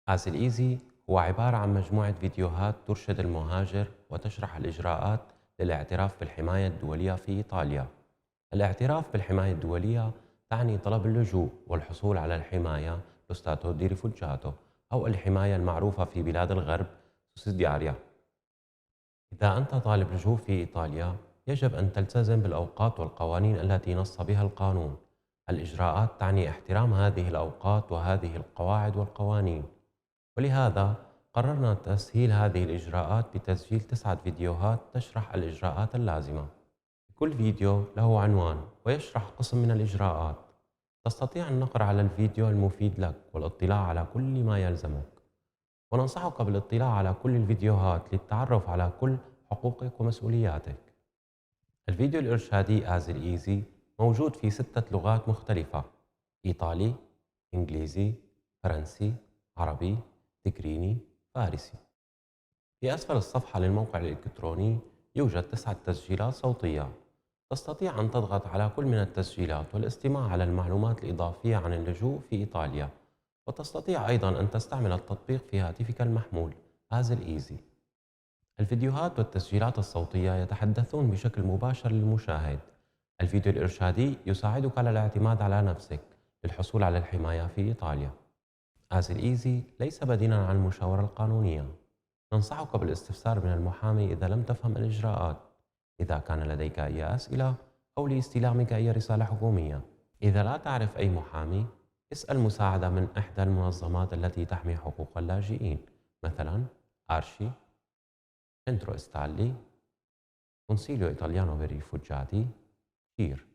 آسل إيزي هو عبارة عن مجموعة فيديوهات ترشد المهاجر وتشرح الإجراءات للاعتراف بالحماية الدولية في إيطاليا. الاعتراف بالحماية الدولية تعني طلب اللجوء والحصول على الحماية لو ستاتو دي ريفوجاتو، أو الحماية المعروفة في بلاد الغرب سوسيدياريا. إذا أنت طالب لجوء في إيطاليا، يجب أن تلتزم بالأوقات والقوانين التي نص بها القانون. الإجراءات تعني احترام هذه الأوقات وهذه القواعد والقوانين، ولهذا قررنا تسهيل هذه الإجراءات بتسجيل 9 فيديوهات تشرح الإجراءات اللازمة. كل فيديو له عنوان ويشرح قسم من الإجراءات. تستطيع النقر على الفيديو المفيد لك والاطلاع على كل ما يلزمك، وننصحك بالاطلاع على كل الفيديوهات للتعرف على كل حقوقك ومسؤولياتك. الفيديو الإرشادي آزل إيزي موجود في 6 لغات مختلفة: إيطالي، إنجليزي، فرنسي، عربي، تجريني، فارسي. في أسفل الصفحة للموقع الإلكتروني يوجد 9 تسجيلات صوتية. تستطيع أن تضغط على كل من التسجيلات والاستماع على المعلومات الإضافية عن اللجوء في إيطاليا. وتستطيع أيضا أن تستعمل التطبيق في هاتفك المحمول آزل إيزي. الفيديوهات والتسجيلات الصوتية يتحدثون بشكل مباشر للمشاهد. الفيديو الإرشادي يساعدك على الاعتماد على نفسك للحصول على الحماية في إيطاليا. آسل إيزي ليس بديلا عن المشاورة القانونية. ننصحك بالاستفسار من المحامي إذا لم تفهم الإجراءات، إذا كان لديك أي أسئلة، أو لاستلامك أي رسالة حكومية. إذا لا تعرف أي محامي، اسأل مساعدة من إحدى المنظمات التي تحمي حقوق اللاجئين، مثلا آرشي، سنترو إستالي، كونسيليو إيطاليانو بير ريفوجاتي، شير.